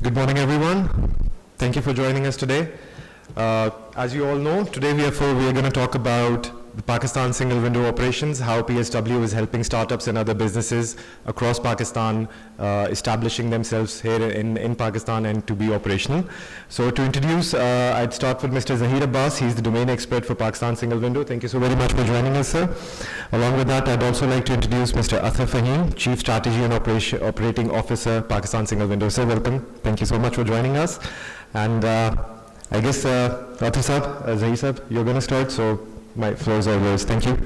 Good morning, everyone. Thank you for joining us today. As you all know, today we are going to talk about the Pakistan single window operations, how PSW is helping startups and other businesses across Pakistan establishing themselves here in Pakistan and to be operational. So to introduce, I'd start with Mr. Zahir Abbas. He's the domain expert for Pakistan single window. Thank you so very much for joining us, sir. Along with that, I'd also like to introduce Mr. Athar Fahim, Chief Strategy and Operating Officer, Pakistan single window. Sir, welcome. Thank you so much for joining us. And I guess, Athar Saab, Zahir Saab, you're going to start, so my floor is all yours. Thank you.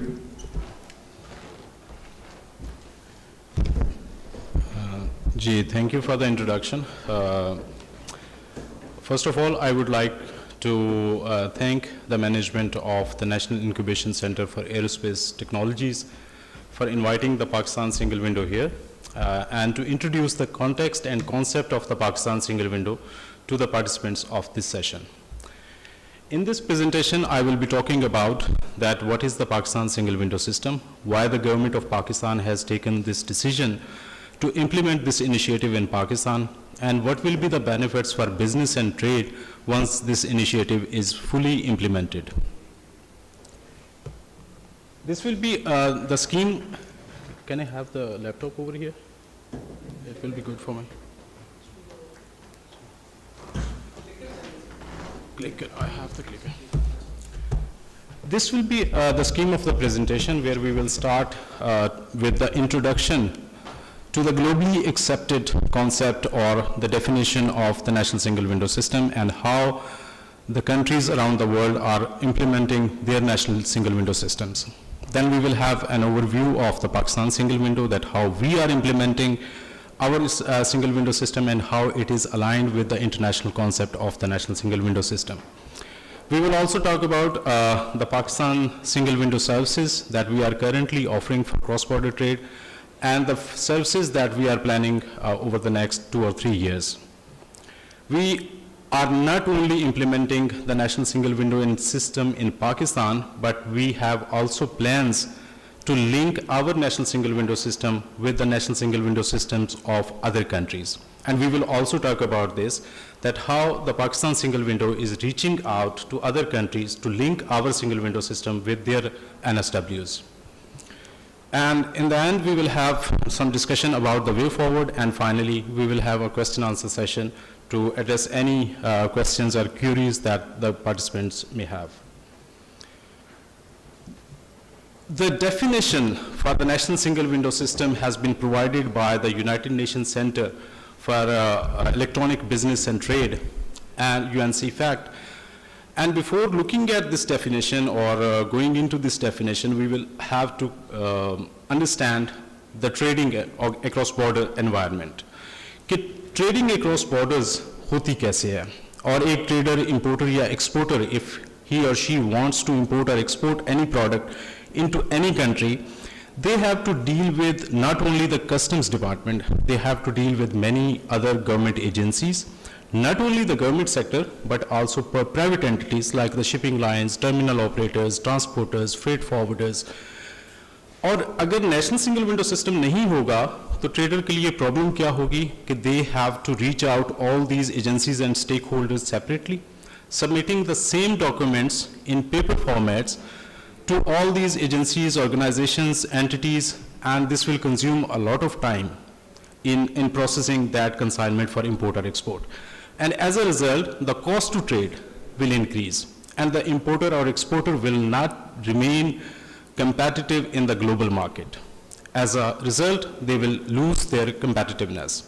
Thank you for the introduction. First of all, I would like to thank the management of the National Incubation Center for Aerospace Technologies for inviting the Pakistan single window here and to introduce the context and concept of the Pakistan single window to the participants of this session. In this presentation, I will be talking about that what is the Pakistan single window system, why the government of Pakistan has taken this decision to implement this initiative in Pakistan, and what will be the benefits for business and trade once this initiative is fully implemented. This will be the scheme. Can I have the laptop over here? It will be good for me. Clicker, I have the clicker. This will be the scheme of the presentation, where we will start with the introduction to the globally accepted concept or the definition of the national single window system and how the countries around the world are implementing their national single window systems. Then we will have an overview of the Pakistan single window, that how we are implementing our single window system and how it is aligned with the international concept of the national single window system. We will also talk about the Pakistan single window services that we are currently offering for cross-border trade and the services that we are planning over the next 2 or 3 years. We are not only implementing the national single window system in Pakistan, but we have also plans to link our national single window system with the national single window systems of other countries. And we will also talk about this, that how the Pakistan single window is reaching out to other countries to link our single window system with their NSWs. And in the end, we will have some discussion about the way forward, and finally, we will have a question-answer session to address any questions or queries that the participants may have. The definition for the national single window system has been provided by the United Nations Center for Electronic Business and Trade and UNCFACT. And before looking at this definition or going into this definition, we will have to understand the trading across border environment. Trading across borders hoti kaise hai? Or a trader, importer या exporter, if he or she wants to import or export any product into any country, they have to deal with not only the customs department, they have to deal with many other government agencies, not only the government sector, but also private entities like the shipping lines, terminal operators, transporters, freight forwarders. और अगर national single window system नहीं होगा तो trader के लिए problem क्या होगी कि they have to reach out all these agencies and stakeholders separately, submitting the same documents in paper formats to all these agencies, organizations, entities, and this will consume a lot of time in processing that consignment for import or export. And as a result, the cost to trade will increase, and the importer or exporter will not remain competitive in the global market. As a result, they will lose their competitiveness.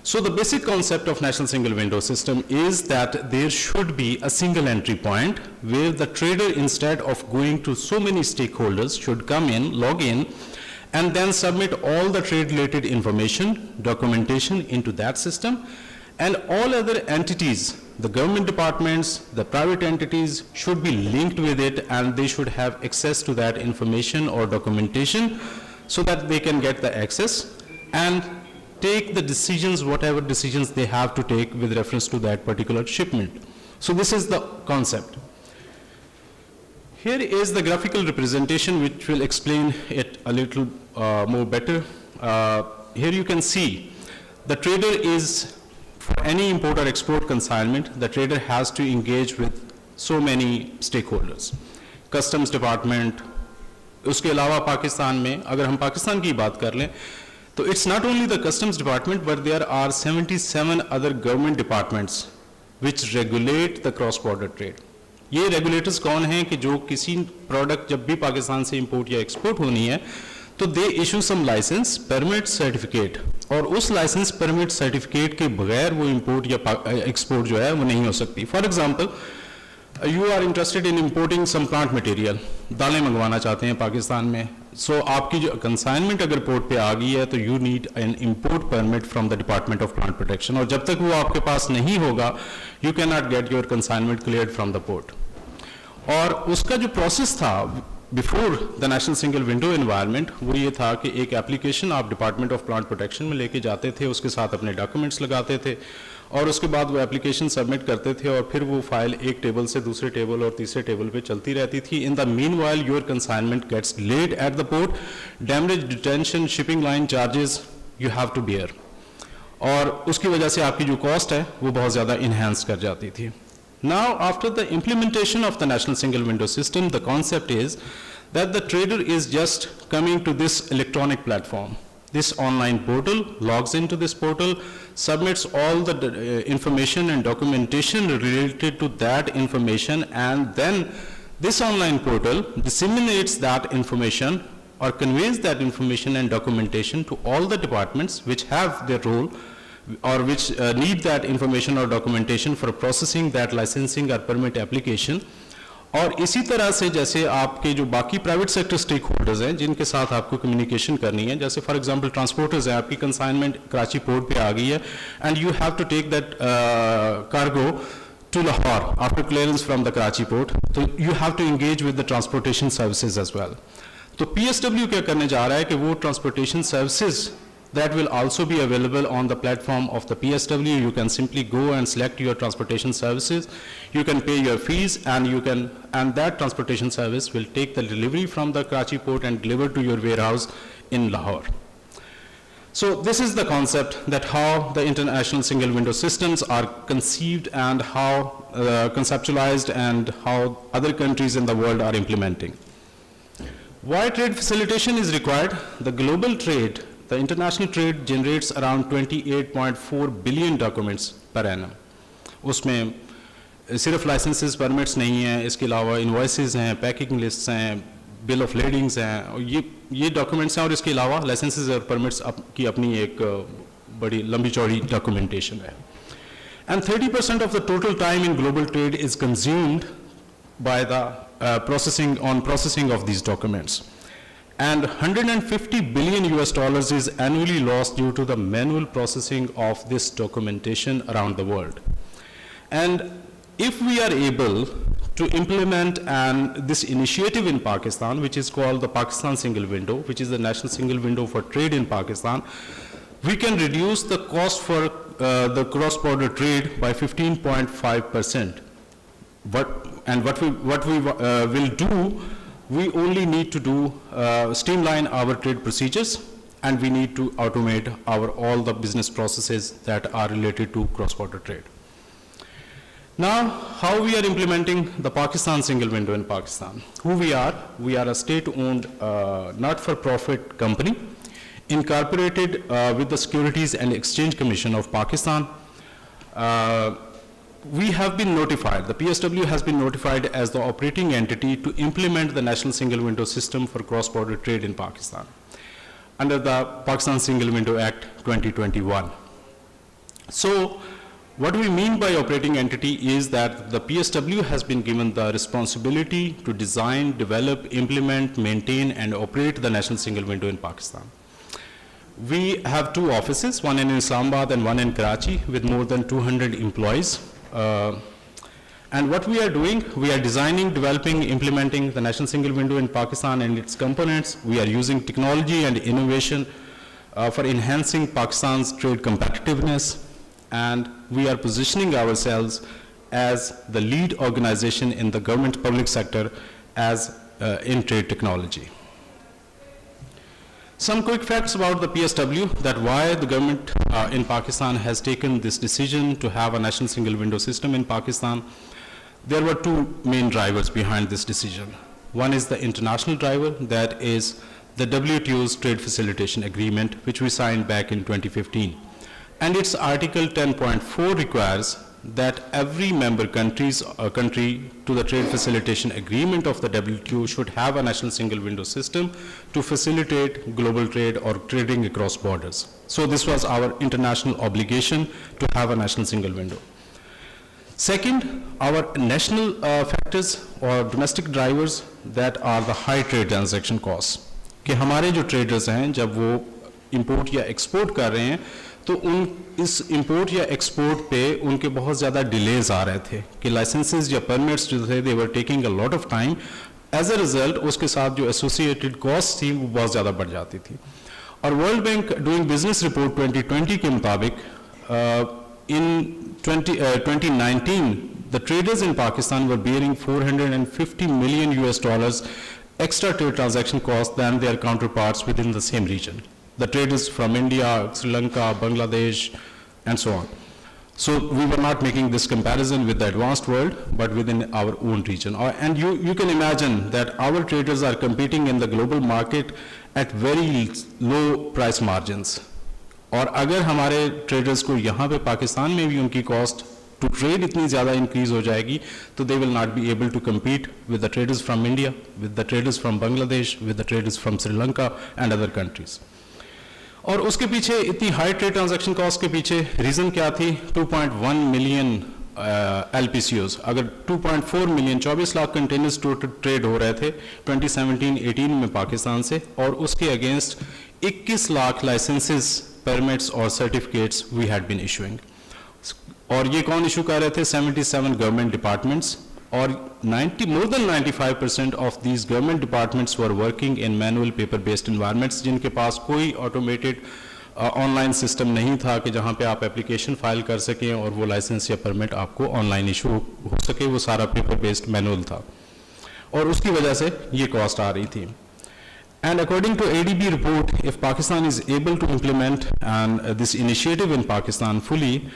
So the basic concept of national single window system is that there should be a single entry point where the trader, instead of going to so many stakeholders, should come in, log in, and then submit all the trade related information, documentation into that system, and all other entities, the government departments, the private entities should be linked with it, and they should have access to that information or documentation so that they can get the access and take the decisions, whatever decisions they have to take with reference to that particular shipment. So this is the concept. Here is the graphical representation which will explain it a little more better. Here you can see the trader is for any import or export consignment, the trader has to engage with so many stakeholders. Customs Department, उसके अलावा पाकिस्तान में अगर हम पाकिस्तान की बात कर लें तो it's not only the Customs Department but there are 77 other government departments which regulate the cross-border trade. ये रेगुलेटर्स कौन हैं कि जो किसी प्रोडक्ट जब भी पाकिस्तान से इंपोर्ट या एक्सपोर्ट होनी है तो they issue some license permit certificate, और उस लाइसेंस परमिट सर्टिफिकेट के बगैर वो इंपोर्ट या एक्सपोर्ट जो है वो नहीं हो सकती. For example, you are interested in importing some plant material, दालें मंगवाना चाहते हैं पाकिस्तान में, सो आपकी जो कंसाइनमेंट अगर पोर्ट पे आ गई है तो you need an import permit from the department of plant protection, और जब तक वो आपके पास नहीं होगा you can not get your consignment cleared from the port. और उसका जो प्रोसेस था before the national single window environment वो ये था कि एक एप्लीकेशन आप डिपार्टमेंट ऑफ प्लांट प्रोटेक्शन में लेके जाते थे, उसके साथ अपने डॉक्यूमेंट्स लगाते थे और उसके बाद वो एप्लीकेशन सबमिट करते थे और फिर वो फाइल एक टेबल से दूसरे टेबल और तीसरे टेबल पे चलती रहती थी. In the meanwhile your consignment gets laid at the port, damage, detention, shipping line charges you have to bear, और उसकी वजह से आपकी जो कॉस्ट है वो बहुत ज़्यादा इन्हेंस कर जाती थी. Now, after the implementation of the national single window system, the concept is that the trader is just coming to this electronic platform, this online portal, logs into this portal, submits all the information and documentation related to that information, and then this online portal disseminates that information or conveys that information and documentation to all the departments which have their role or which need that information or documentation for processing that licensing or permit application. और इसी तरह से जैसे आपके जो बाकी private sector stake holders हैं जिनके साथ आपको कम्युनिकेशन करनी है, जैसे फॉर एग्जांपल ट्रांसपोर्टर्स हैं, आपकी कंसाइनमेंट कराची पोर्ट पे आ गई है and you have to take that cargo to Lahore after clearance from the Karachi port, तो you have to engage with the transportation services as well. तो PSW क्या करने जा रहा है कि वो transportation services that will also be available on the platform of the PSW. You can simply go and select your transportation services, you can pay your fees, and that transportation service will take the delivery from the Karachi port and deliver to your warehouse in Lahore. So this is the concept, that how the international single window systems are conceived and how conceptualized and how other countries in the world are implementing. Why trade facilitation is required? The global trade, the international trade generates around 28.4 billion documents per annum. उसमें सिर्फ licences permits नहीं हैं, इसके अलावा invoices हैं, packing lists हैं, bill of लेडिंग्स हैं, और ये डॉक्यूमेंट्स हैं, और इसके अलावा लाइसेंसेस और परमिट्स की अपनी एक बड़ी लंबी चौड़ी डॉक्यूमेंटेशन है. And 30% of the total time in global trade is consumed by the processing of these documents. And 150 billion US dollars is annually lost due to the manual processing of this documentation around the world. And if we are able to implement this initiative in Pakistan, which is called the Pakistan Single Window, which is the national single window for trade in Pakistan, we can reduce the cost for the cross-border trade by 15.5%. What we will do, we only need to streamline our trade procedures, and we need to automate all the business processes that are related to cross-border trade. Now, how we are implementing the Pakistan single window in Pakistan? Who we are? We are a state-owned, not-for-profit company, incorporated with the Securities and Exchange Commission of Pakistan. We have been notified, the PSW has been notified as the operating entity to implement the national single window system for cross-border trade in Pakistan under the Pakistan Single Window Act 2021. So what we mean by operating entity is that the PSW has been given the responsibility to design, develop, implement, maintain, and operate the national single window in Pakistan. We have two offices, one in Islamabad and one in Karachi, with more than 200 employees. And what we are doing, we are designing, developing, implementing the national single window in Pakistan and its components. We are using technology and innovation for enhancing Pakistan's trade competitiveness, and we are positioning ourselves as the lead organization in the government public sector as in trade technology. Some quick facts about the PSW, that why the government in Pakistan has taken this decision to have a national single window system in Pakistan. There were two main drivers behind this decision. One is the international driver, that is the WTO's trade facilitation agreement, which we signed back in 2015. And its Article 10.4 requires that every member country to the trade facilitation agreement of the WTO should have a national single window system to facilitate global trade or trading across borders. So this was our international obligation to have a national single window. Second, our national factors or domestic drivers, that are the high trade transaction costs. कि हमारे जो traders हैं, जब वो import या export कर रहे हैं, तो इस import या export पे उनके बहुत ज़्यादा delays आ रहे थे कि licenses या permits जो थे, they were taking a lot of time. As a result, उसके साथ जो associated costs थी वो बहुत ज़्यादा बढ़ जाती थी. और World Bank Doing Business Report 2020 के मुताबिक in 2019, the traders in Pakistan were bearing $450 million extra trade transaction costs than their counterparts within the same region. The traders from India, Sri Lanka, Bangladesh, and so on. So we were not making this comparison with the advanced world, but within our own region. And you can imagine that our traders are competing in the global market at very low price margins. और अगर हमारे traders को यहाँ पे पाकिस्तान में भी उनकी cost to trade इतनी ज़्यादा increase हो जाएगी, तो they will not be able to compete with the traders from India, with the traders from Bangladesh, with the traders from Sri Lanka and other countries. और उसके पीछे इतनी high trade transaction cost के पीछे reason क्या थी? 2.1 million LPCOs. अगर 2.4 million 24 lakh containers total trade हो रहे थे 2017-18 में पाकिस्तान से, और उसके against 21 lakh licenses, permits or certificates we had been issuing. और ये कौन issue कर रहे थे? 77 government departments, और more than 95% of these government departments were working in manual paper-based environments, जिनके पास कोई automated online system नहीं था कि जहाँ पे आप application file कर सकें और वो license या permit आपको online issue हो सके. वो सारा paper-based manual था, और उसकी वजह से ये cost आ रही थी. And according to ADB report, if Pakistan is able to implement this initiative in Pakistan fully,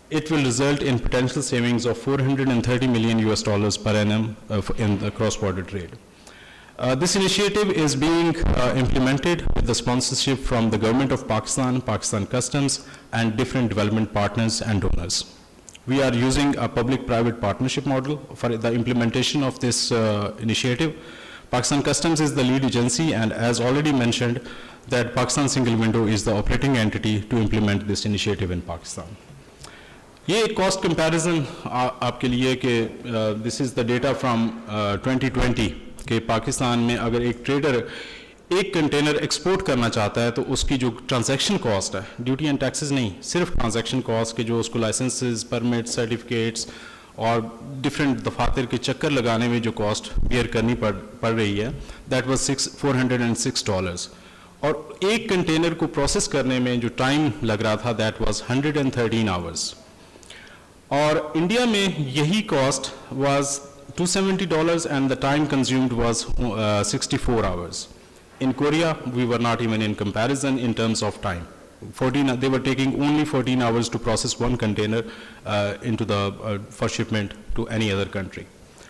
it will result in potential savings of $430 million per annum in the cross-border trade. This initiative is being implemented with the sponsorship from the government of Pakistan, Pakistan Customs, and different development partners and donors. We are using a public-private partnership model for the implementation of this initiative. Pakistan Customs is the lead agency, and as already mentioned, that Pakistan Single Window is the operating entity to implement this initiative in Pakistan. ये एक cost comparison आपके लिए कि this is the data from 2020 कि पाकिस्तान में अगर एक trader एक container export करना चाहता है तो उसकी जो transaction cost है, duty and taxes नहीं, सिर्फ transaction cost के जो उसको licenses, permits, certificates और different दफातर के चक्कर लगाने में जो cost bear करनी पड़ रही है, that was $406. और एक container को process करने में जो time लग रहा था, that was 113 hours. और इंडिया में यही cost was $270 and the time consumed was 64 hours. In Korea, we were not even in comparison in terms of time. They were taking only 14 hours to process one container for shipment to any other country.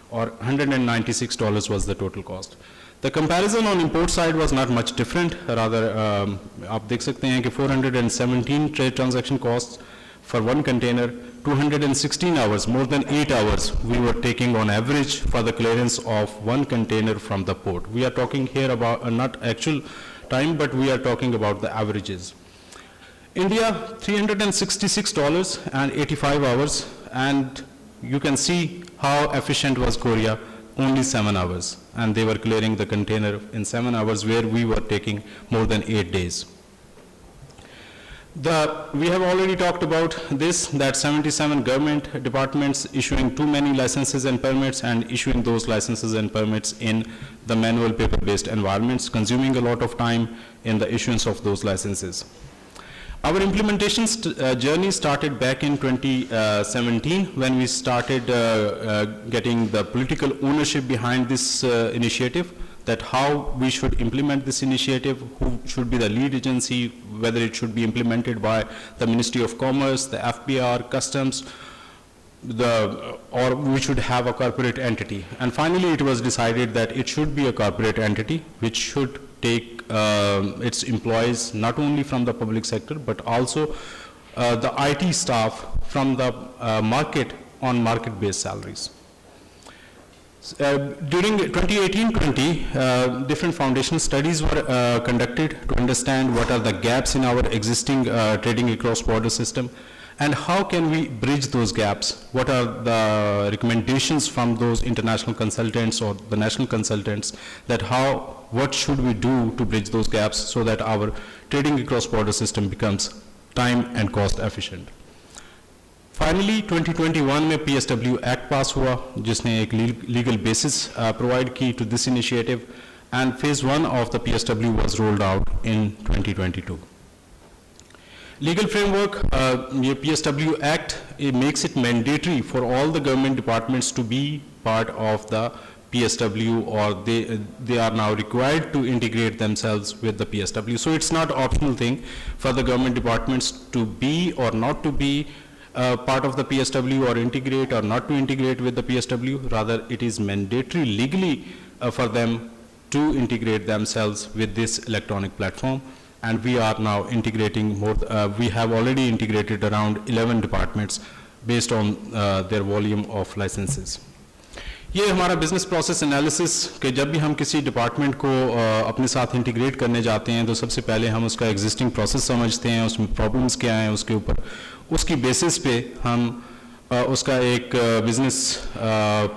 Or $196 was the total cost. The comparison on import side was not much different. Rather, आप देख सकते हैं कि 417 trade transaction costs for one container, 216 hours, more than 8 hours, we were taking on average for the clearance of one container from the port. We are talking here about not actual time, but we are talking about the averages. India, $366 and 85 hours, and you can see how efficient was Korea, only 7 hours, and they were clearing the container in 7 hours, where we were taking more than 8 days. We have already talked about this, that 77 government departments issuing too many licenses and permits and issuing those licenses and permits in the manual paper-based environments, consuming a lot of time in the issuance of those licenses. Our implementation journey started back in 2017 when we started getting the political ownership behind this initiative. that how we should implement this initiative, who should be the lead agency, whether it should be implemented by the Ministry of Commerce, the FBR, Customs, or we should have a corporate entity. And finally, it was decided that it should be a corporate entity which should take its employees not only from the public sector but also the IT staff from the market on market-based salaries. During 2018-20, different foundational studies were conducted to understand what are the gaps in our existing trading across border system and how can we bridge those gaps. What are the recommendations from those international consultants or the national consultants that what should we do to bridge those gaps so that our trading across border system becomes time and cost efficient. Finally, 2021 में PSW Act पास हुआ जिसने एक legal basis provide की to this initiative, and phase 1 of the PSW was rolled out in 2022. Legal framework, ये PSW Act, it makes it mandatory for all the government departments to be part of the PSW, or they are now required to integrate themselves with the PSW. So it's not optional thing for the government departments to be or not to be part of the PSW, or integrate or not to integrate with the PSW. Rather, it is mandatory legally for them to integrate themselves with this electronic platform. And we are now integrating more, we have already integrated around 11 departments based on their volume of licenses. ये हमारा business process analysis कि जब भी हम किसी department को अपने साथ इंटीग्रेट करने जाते हैं तो सबसे पहले हम उसका एग्जिस्टिंग प्रोसेस समझते हैं, उसमें प्रॉब्लम्स क्या हैं, उसके ऊपर उसकी बेसिस पे हम उसका एक बिजनेस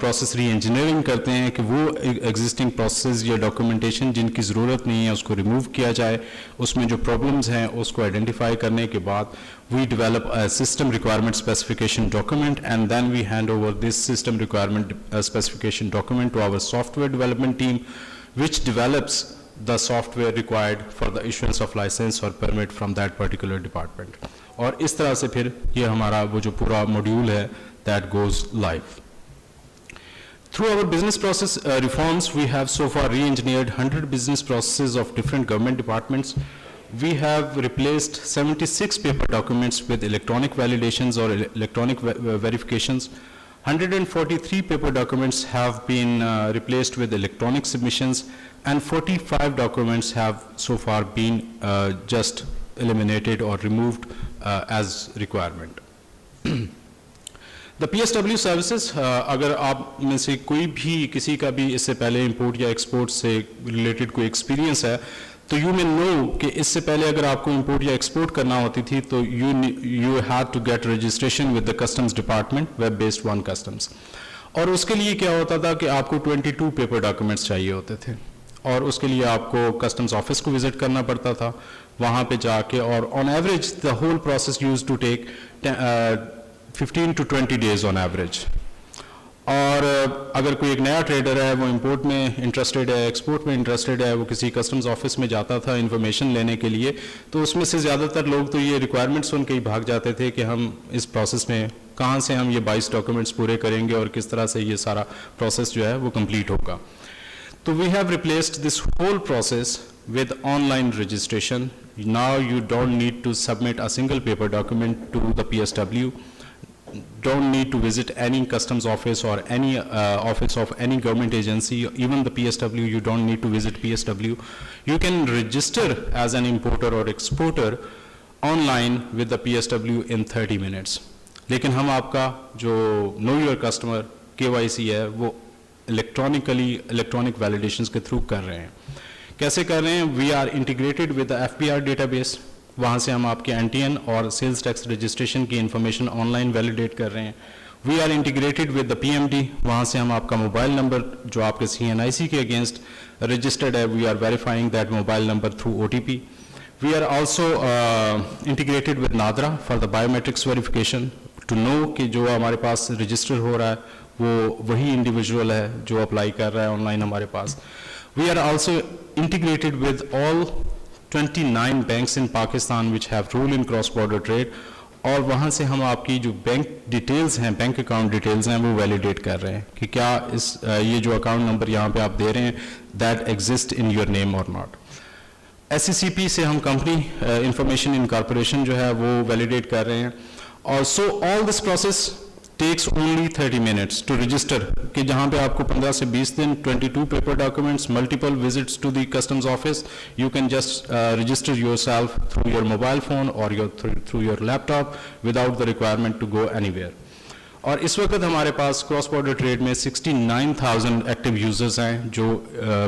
प्रोसेस री इंजीनियरिंग करते हैं कि वो एग्जिस्टिंग प्रोसेस या डॉक्यूमेंटेशन जिनकी ज़रूरत नहीं है उसको रिमूव किया जाए, उसमें जो प्रॉब्लम्स हैं उसको आइडेंटिफाई करने के बाद we develop a system requirement specification document, and then we hand over this system requirement specification document to our software development team, which develops the software required for the issuance of license or permit from that particular department. और इस तरह से फिर ये हमारा वो जो पूरा मॉड्यूल है that goes live. Through our business process reforms, we have so far re-engineered 100 business processes of different government departments. We have replaced 76 paper documents with electronic validations or electronic verifications. 143 paper documents have been replaced with electronic submissions, and 45 documents have so far been just eliminated or removed as requirement. The PSW services, अगर आप में से कोई भी किसी का भी इससे पहले import या export से related कोई experience है, तो you may know कि इससे पहले अगर आपको import या export करना होती थी तो you had to get registration with the customs department, web-based one customs. और उसके लिए क्या होता था कि आपको 22 paper documents चाहिए होते थे, और उसके लिए आपको customs office को visit करना पड़ता था, वहाँ पे जाके, और on average the whole process used to take 15 to 20 days on average. और अगर कोई एक नया ट्रेडर है, वो इंपोर्ट में इंटरेस्टेड है, एक्सपोर्ट में इंटरेस्टेड है, वो किसी कस्टम्स ऑफिस में जाता था इन्फॉर्मेशन लेने के लिए, तो उसमें से ज़्यादातर लोग तो ये रिक्वायरमेंट्स सुन के ही भाग जाते थे कि हम इस प्रोसेस में कहाँ से हम ये 22 डॉक्यूमेंट्स पूरे करेंगे और किस तरह से ये सारा प्रोसेस जो है वो कंप्लीट होगा. तो we have replaced this whole process with online registration. Now you don't need to submit a single paper document to the PSW. Don't need to visit any customs office or any office of any government agency, even the PSW. You don't need to visit PSW. You can register as an importer or exporter online with the PSW in 30 minutes. लेकिन हम आपका जो know your customer KYC है वो electronic validations के through कर रहे हैं. कैसे कर रहे हैं? We are integrated with the FBR database. वहाँ से हम आपके NTN और सेल्स टैक्स रजिस्ट्रेशन की इंफॉर्मेशन ऑनलाइन वैलिडेट कर रहे हैं. We are integrated with the PMD. वहाँ से हम आपका मोबाइल नंबर जो आपके CNIC के अगेंस्ट रजिस्टर्ड है, we are verifying that mobile number through OTP. We are also integrated with NADRA for the biometrics verification to know कि जो हमारे पास रजिस्टर हो रहा है वो वही इंडिविजुअल है जो अप्लाई कर रहा है ऑनलाइन हमारे पास. We are also integrated with all 29 banks in Pakistan which have rule in cross-border trade. और वहाँ से हम आपकी जो बैंक डिटेल्स हैं, बैंक अकाउंट डिटेल्स हैं, वो वैलिडेट कर रहे हैं कि क्या ये जो अकाउंट नंबर यहाँ पे आप दे रहे हैं that exist in your name और नॉट। SCCP से हम कंपनी इंफॉर्मेशन इनकॉर्पोरेशन जो है वो वैलिडेट कर रहे हैं। और so all this process takes only 30 minutes to register, कि जहाँ पे आपको 15 से 20 दिन, 22 paper documents, multiple visits to the customs office, you can just register yourself through your mobile phone और through your laptop without the requirement to go anywhere. और इस वक्त हमारे पास क्रॉस बॉर्डर ट्रेड में 69,000 एक्टिव यूजर्स हैं जो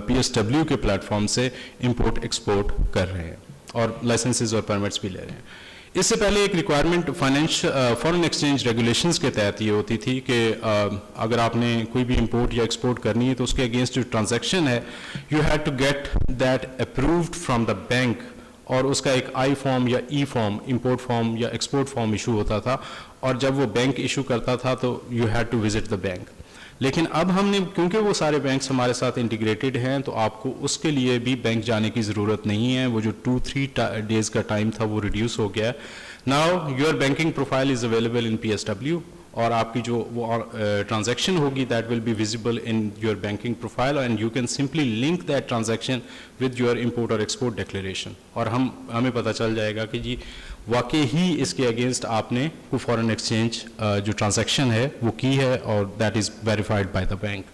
PSW के platform से इंपोर्ट एक्सपोर्ट कर रहे हैं और लाइसेंसेज और परमिट्स भी ले रहे हैं। इससे पहले एक रिक्वायरमेंट फॉरेन एक्सचेंज रेगुलेशंस के तहत ये होती थी कि अगर आपने कोई भी इंपोर्ट या एक्सपोर्ट करनी है तो उसके अगेंस्ट जो ट्रांजैक्शन है you had to get that approved from the bank, और उसका एक आई फॉर्म या ई फॉर्म, इंपोर्ट फॉर्म या एक्सपोर्ट फॉर्म इशू होता था, और जब वो बैंक इशू करता था तो you had to visit the bank. लेकिन अब हमने, क्योंकि वो सारे बैंक्स हमारे साथ इंटीग्रेटेड हैं, तो आपको उसके लिए भी बैंक जाने की ज़रूरत नहीं है। वो जो 2-3 डेज़ का टाइम था वो रिड्यूस हो गया। Now your banking profile is available in PSW, और आपकी जो वो ट्रांजैक्शन होगी that will be visible in your banking profile, and you can simply link that transaction with your import और एक्सपोर्ट डिक्लेरेशन, और हमें पता चल जाएगा कि जी वाकई ही इसके अगेंस्ट आपने कोई फॉरेन एक्सचेंज जो ट्रांजैक्शन है वो की है, और that is verified by the bank.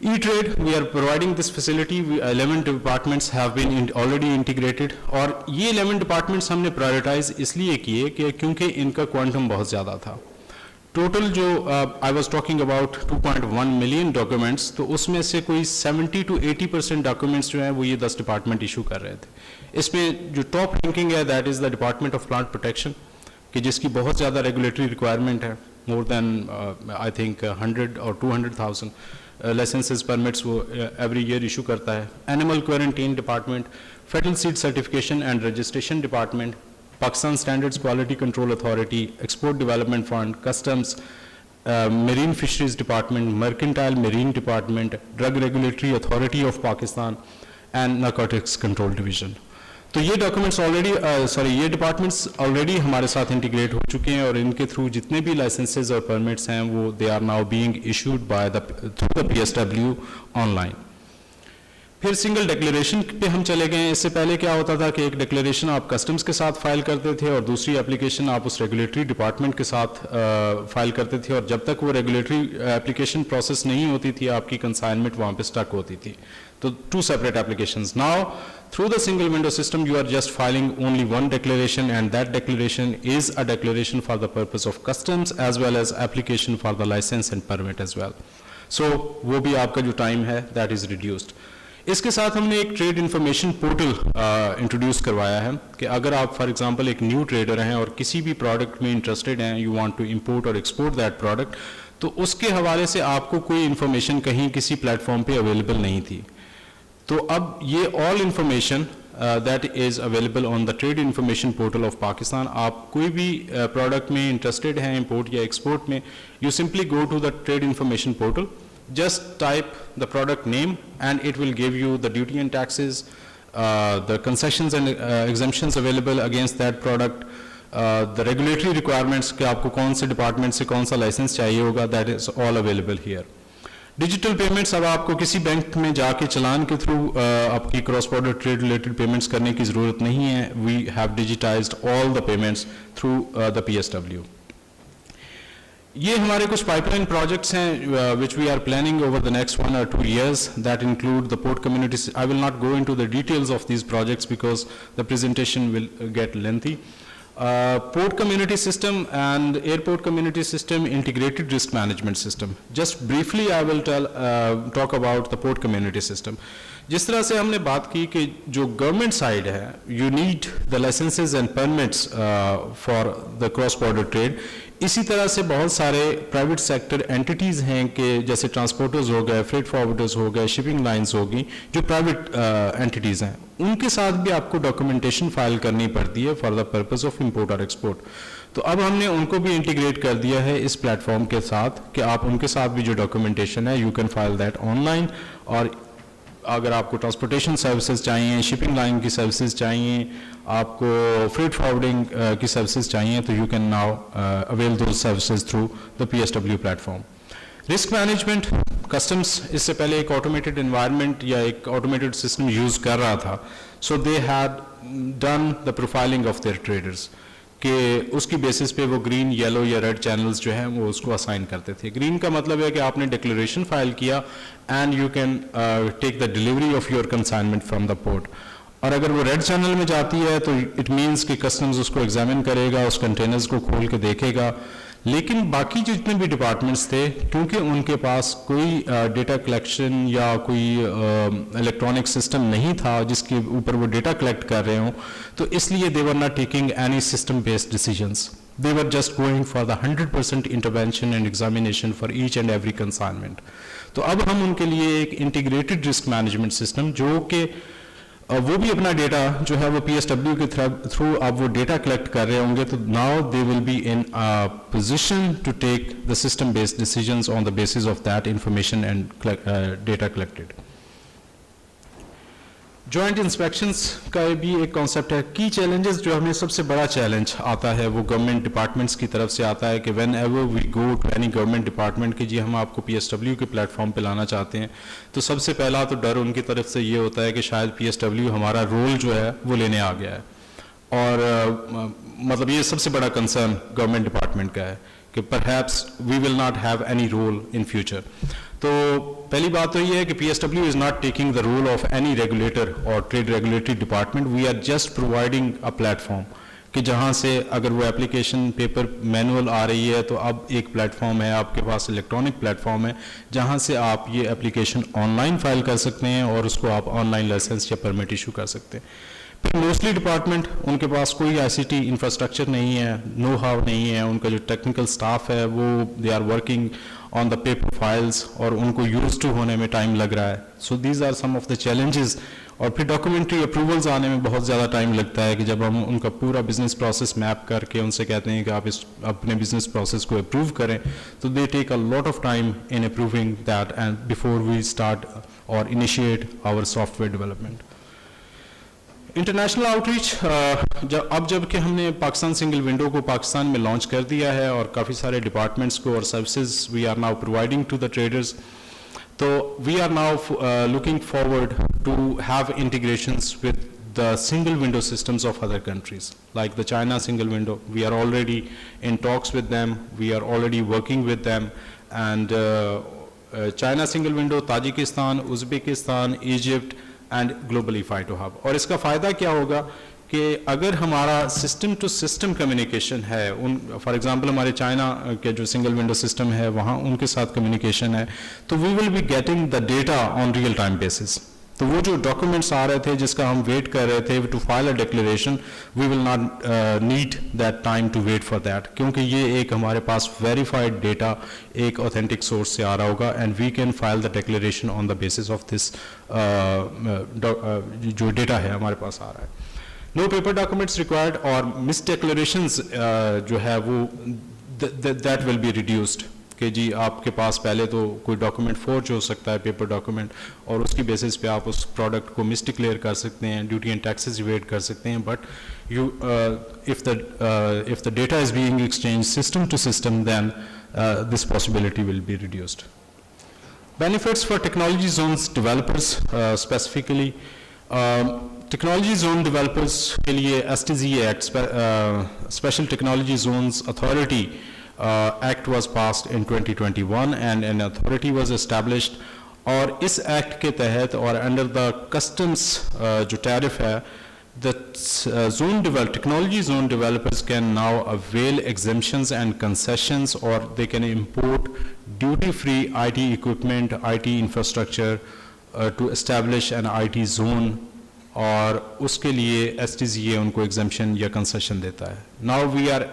E-Trade, we are providing this facility. 11 departments have been already integrated, और ये 11 departments हमने prioritize इसलिए किए कि क्योंकि इनका क्वांटम बहुत ज़्यादा था। टोटल जो I was talking about 2.1 million documents, तो उसमें से कोई 70 to 80% डॉक्यूमेंट्स जो हैं वो ये 10 डिपार्टमेंट इशू कर रहे थे। इसमें जो टॉप रैंकिंग है that is the department of plant protection, कि जिसकी बहुत ज़्यादा रेगुलेटरी रिक्वायरमेंट है, मोर दैन आई थिंक 100 और 200,000 लाइसेंसेज परमिट्स वो एवरी ईयर इशू करता है। Animal quarantine department, federal seed certification and registration department, Pakistan Standards Quality Control Authority, Export Development Fund, Customs, Marine Fisheries Department, Mercantile Marine Department, Drug Regulatory Authority of Pakistan, and Narcotics Control Division. तो ये documents already ये departments already हमारे साथ integrate हो चुके हैं, और इनके थ्रू जितने भी लाइसेंसेज और परमिट्स हैं वो they are now being issued by through the PSW online. फिर सिंगल डिक्लेरेशन पे हम चले गए। इससे पहले क्या होता था कि एक डिक्लेरेशन आप कस्टम्स के साथ फाइल करते थे और दूसरी एप्लीकेशन आप उस रेगुलेटरी डिपार्टमेंट के साथ फाइल करते थे, और जब तक वो रेगुलेटरी एप्लीकेशन प्रोसेस नहीं होती थी आपकी कंसाइनमेंट वहाँ पे स्टक होती थी। तो 2 separate applications. Now through the single window system you are just filing only one declaration, and that declaration is a declaration for the purpose of customs as well as application for the license and permit as well. So वो भी आपका जो time है that is reduced. इसके साथ हमने एक trade information portal introduce करवाया है कि अगर आप फॉर एग्जांपल एक न्यू ट्रेडर हैं और किसी भी प्रोडक्ट में इंटरेस्टेड हैं, यू वांट टू इंपोर्ट और एक्सपोर्ट दैट प्रोडक्ट, तो उसके हवाले से आपको कोई इंफॉर्मेशन कहीं किसी प्लेटफॉर्म पे अवेलेबल नहीं थी। तो अब ये all information that is available on the trade information portal of Pakistan. आप कोई भी प्रोडक्ट में इंटरेस्टेड हैं इंपोर्ट या एक्सपोर्ट में, you simply go to the trade information portal, just type the product name and it will give you the duty and taxes, the concessions and exemptions available against that product, the regulatory requirements कि आपको कौन से department से कौन सा licence चाहिए होगा, that is all available here. Digital payments, अब आपको किसी बैंक में जाके चलान के थ्रू आपकी cross border trade related payments करने की ज़रूरत नहीं है। We have digitized all the payments through the PSW. ये हमारे कुछ पाइपलाइन प्रोजेक्ट्स हैं which we are planning over the next 1 or 2 years that include the port community. I will not go into the details of these projects because the presentation will get lengthy. Port community system and airport community system integrated risk management system. Just briefly I will talk about the port community system. जिस तरह से हमने बात की कि जो government side है, you need the licenses and permits for the cross border trade. इसी तरह से बहुत सारे प्राइवेट सेक्टर एंटिटीज़ हैं कि जैसे ट्रांसपोर्टर्स हो गए, फ्रेट फॉरवर्डर्स हो गए, शिपिंग लाइंस होगी, जो प्राइवेट एंटिटीज़ हैं, उनके साथ भी आपको डॉक्यूमेंटेशन फाइल करनी पड़ती है for the purpose of import और एक्सपोर्ट। तो अब हमने उनको भी इंटीग्रेट कर दिया है इस प्लेटफॉर्म के साथ कि आप उनके साथ भी जो डॉक्यूमेंटेशन है you can file that online, और अगर आपको ट्रांसपोर्टेशन सर्विसेज चाहिए, शिपिंग लाइन की सर्विसेज चाहिए, आपको फ्रेट फॉरवर्डिंग की सर्विसेज चाहिए, तो you can now avail those services through the PSW platform. Risk management, customs इससे पहले एक ऑटोमेटेड एनवायरनमेंट या एक ऑटोमेटेड सिस्टम यूज़ कर रहा था, so they had done the profiling of their traders, कि उसकी बेसिस पे वो ग्रीन, येलो या रेड चैनल्स जो हैं वो उसको असाइन करते थे. ग्रीन का मतलब है कि आपने डिक्लेरेशन फाइल किया and you can take the delivery of your consignment from the port. और अगर वो रेड चैनल में जाती है तो इट मीन्स कि कस्टम्स उसको एग्जामिन करेगा, उस कंटेनर्स को खोल के देखेगा. लेकिन बाकी जितने भी डिपार्टमेंट्स थे, क्योंकि उनके पास कोई डेटा कलेक्शन या कोई इलेक्ट्रॉनिक सिस्टम नहीं था जिसके ऊपर वो डेटा कलेक्ट कर रहे हों, तो इसलिए they were not taking any system based decisions. They were just going for the 100% intervention and examination for each and every consignment. तो अब हम उनके लिए एक इंटीग्रेटेड रिस्क मैनेजमेंट सिस्टम, जो कि वो भी अपना डेटा जो है वो PSW के थ्रू अब वो डेटा कलेक्ट कर रहे होंगे, तो now they will be in position to take the system based decisions on the basis of that information and data collected. Joint inspections का भी एक कॉन्सेप्ट है. की चैलेंजेस, जो हमें सबसे बड़ा चैलेंज आता है वो गवर्नमेंट डिपार्टमेंट्स की तरफ से आता है कि whenever we go to any government department कि जी हम आपको PSW के प्लेटफॉर्म पे लाना चाहते हैं, तो सबसे पहला तो डर उनकी तरफ से ये होता है कि शायद PSW हमारा रोल जो है वो लेने आ गया है. और मतलब ये सबसे बड़ा कंसर्न गवर्नमेंट डिपार्टमेंट का है कि perhaps we will not have any role in future. तो पहली बात तो ये है कि PSW is not taking the role of any regulator और trade regulatory department. We are just providing a platform कि जहाँ से अगर वो एप्लीकेशन पेपर मैनुअल आ रही है, तो अब एक प्लेटफॉर्म है आपके पास, इलेक्ट्रॉनिक प्लेटफॉर्म है, जहाँ से आप ये एप्लीकेशन ऑनलाइन फाइल कर सकते हैं और उसको आप ऑनलाइन लाइसेंस या परमिट इशू कर सकते हैं. फिर मोस्टली डिपार्टमेंट, उनके पास कोई ICT इंफ्रास्ट्रक्चर नहीं है, नो हाउ नहीं है, उनका जो टेक्निकल स्टाफ है वो they are working on the paper files और उनको यूज टू होने में टाइम लग रहा है. So these are some of the challenges. और फिर डॉक्यूमेंट्री अप्रूवल्स आने में बहुत ज़्यादा टाइम लगता है कि जब हम उनका पूरा बिजनेस प्रोसेस मैप करके उनसे कहते हैं कि आप इस अपने बिजनेस प्रोसेस को अप्रूव करें, तो they take a lot of time in approving that and before we start और initiate our software development. International outreach, जबकि हमने पाकिस्तान सिंगल विंडो को पाकिस्तान में लॉन्च कर दिया है और काफ़ी सारे डिपार्टमेंट्स को और services we are now providing to the traders, तो we are now looking forward to have integrations with the single window systems of other countries, like the China single window. We are already in talks with them, we are already working with them, and China single window, Tajikistan, Uzbekistan, Egypt, and globally try to have. और इसका फ़ायदा क्या होगा कि अगर हमारा system to system communication है, for example हमारे चाइना के जो सिंगल विंडो सिस्टम है वहाँ उनके साथ कम्युनिकेशन है, तो we will be getting the data on real time basis. तो वो जो डॉक्यूमेंट्स आ रहे थे जिसका हम वेट कर रहे थे to file a declaration, we will not need that time to wait for that, क्योंकि ये एक हमारे पास वेरीफाइड डेटा एक ऑथेंटिक सोर्स से आ रहा होगा and we can file the declaration on the basis of this जो डेटा है हमारे पास आ रहा है. नो पेपर डॉक्यूमेंट्स रिक्वायर्ड और मिस डिक्लेरेशंस जो है वो दैट विल बी रिड्यूस्ड कि जी आपके पास पहले तो कोई डॉक्यूमेंट फोर्ज हो सकता है, पेपर डॉक्यूमेंट, और उसकी बेसिस पे आप उस प्रोडक्ट को मिस डिक्लेयर कर सकते हैं, ड्यूटी एंड टैक्सेस इवेड कर सकते हैं, but you if the data is being exchange system to system then this possibility will be reduced. Benefits for technology zones developers, specifically technology zone developers के लिए STZ act, special technology zones authority Act was passed in 2021 and an authority was established. और इस act के तहत और under the customs जो tariff है, the technology zone developers can now avail exemptions and concessions, or they can import duty-free IT equipment, IT infrastructure to establish an IT zone, और उसके लिए STZ उनको exemption या concession देता है. Now we are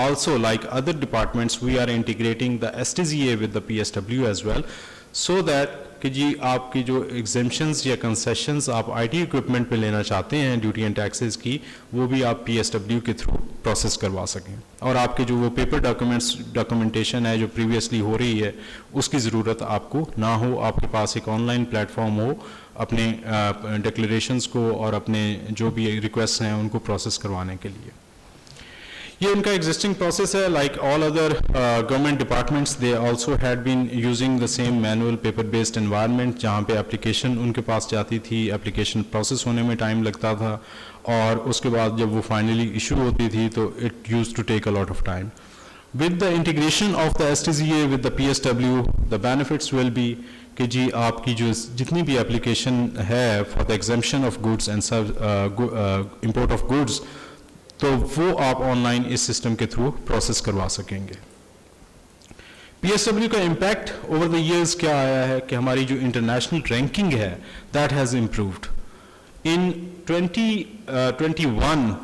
also, like other departments, we are integrating the STZ with the PSW as well, so that कि जी आपकी जो एग्जेम्पशंस या कंसेशंस आप आईटी इक्विपमेंट पे लेना चाहते हैं ड्यूटी एंड टैक्सेस की, वो भी आप पीएसडब्ल्यू के थ्रू प्रोसेस करवा सकें, और आपके जो वो पेपर डॉक्यूमेंटेशन है जो प्रीवियसली हो रही है उसकी ज़रूरत आपको ना हो, आपके पास एक ऑनलाइन प्लेटफॉर्म हो अपने डिक्लेरेशंस को और अपने जो भी रिक्वेस्ट हैं उनको प्रोसेस करवाने के लिए। ये उनका एग्जिस्टिंग प्रोसेस है, like all other government departments they also had been using the same manual paper based environment, जहाँ पे एप्लीकेशन उनके पास जाती थी, एप्लीकेशन प्रोसेस होने में टाइम लगता था, और उसके बाद जब वो फाइनली इशू होती थी तो it used to take a lot of time. With the integration of the STCA with the PSW, the benefits will be कि जी आपकी जो जितनी भी एप्लीकेशन है for the exemption of goods and import of goods, तो वो आप ऑनलाइन इस सिस्टम के थ्रू प्रोसेस करवा सकेंगे। PSW का इम्पैक्ट ओवर द इयर्स क्या आया है कि हमारी जो इंटरनेशनल रैंकिंग है दैट हैज़ इम्प्रूव्ड। इन 2021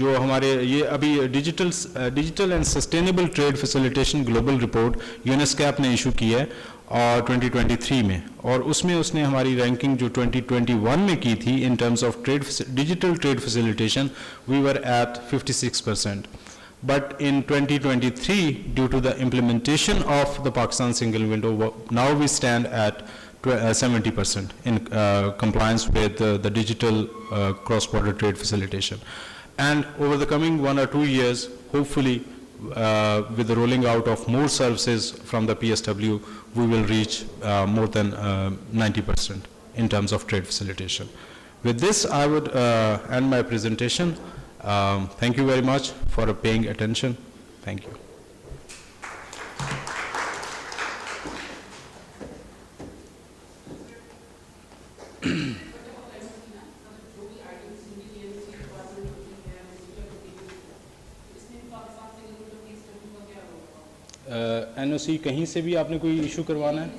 जो हमारे ये अभी digital and sustainable trade facilitation global report UNESCAP ने इशू की है और 2023 में, और उसमें उसने हमारी रैंकिंग जो 2021 में की थी in terms of digital trade facilitation, we were at 56%, but in 2023 due to the implementation of the Pakistan single window, now we stand at 70% in compliance with the digital cross-border trade facilitation. And over the coming 1 or 2 years, hopefully, with the rolling out of more services from the PSW, we will reach more than 90% in terms of trade facilitation. With this, I would end my presentation. Thank you very much for paying attention. Thank you. NOC कहीं से भी आपने कोई issue करवाना है?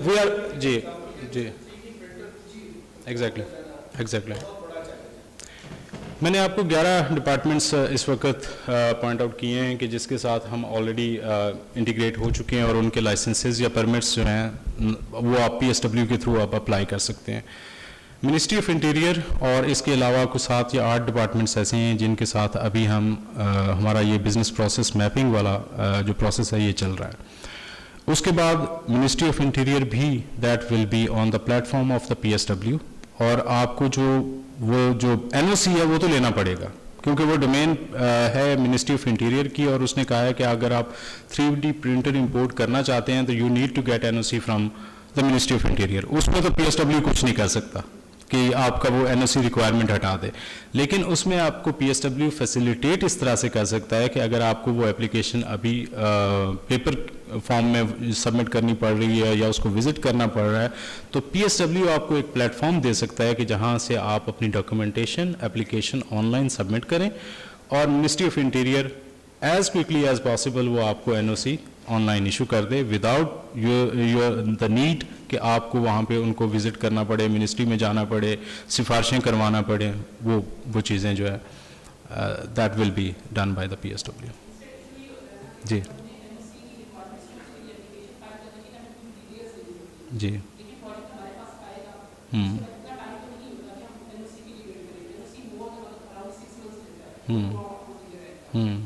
We R G exactly मैंने आपको 11 departments इस वक्त पॉइंट आउट किए हैं कि जिसके साथ हम ऑलरेडी इंटीग्रेट हो चुके हैं, और उनके लाइसेंसेज या परमिट्स जो हैं वो आप PSW के थ्रू आप अप्लाई कर सकते हैं। मिनिस्ट्री ऑफ इंटीरियर और इसके अलावा कुछ 7 या 8 डिपार्टमेंट्स ऐसे हैं जिनके साथ अभी हम हमारा ये बिजनेस प्रोसेस मैपिंग वाला जो प्रोसेस है ये चल रहा है। उसके बाद मिनिस्ट्री ऑफ इंटीरियर भी that will be on the platform of the PSW, और आपको जो NOC है वो तो लेना पड़ेगा क्योंकि वो डोमेन है मिनिस्ट्री ऑफ इंटीरियर की, और उसने कहा है कि अगर आप 3D प्रिंटर इंपोर्ट करना चाहते हैं तो you need to get NOC from the ministry of interior. उसमें तो PSW कुछ नहीं कर सकता कि आपका वो NOC रिक्वायरमेंट हटा दे, लेकिन उसमें आपको PSW फैसिलिटेट इस तरह से कर सकता है कि अगर आपको वो एप्लीकेशन अभी पेपर फॉर्म में सबमिट करनी पड़ रही है या उसको विजिट करना पड़ रहा है, तो PSW आपको एक प्लेटफॉर्म दे सकता है कि जहां से आप अपनी डॉक्यूमेंटेशन एप्लीकेशन ऑनलाइन सबमिट करें, और ministry of interior as quickly as possible वो आपको NOC ऑनलाइन इशू कर दे विदाउट द नीड कि आपको वहाँ पे उनको विजिट करना पड़े, मिनिस्ट्री में जाना पड़े, सिफारिशें करवाना पड़े, वो चीज़ें जो है that will be done by the PSW। जी जी हम्म हम्म हम्म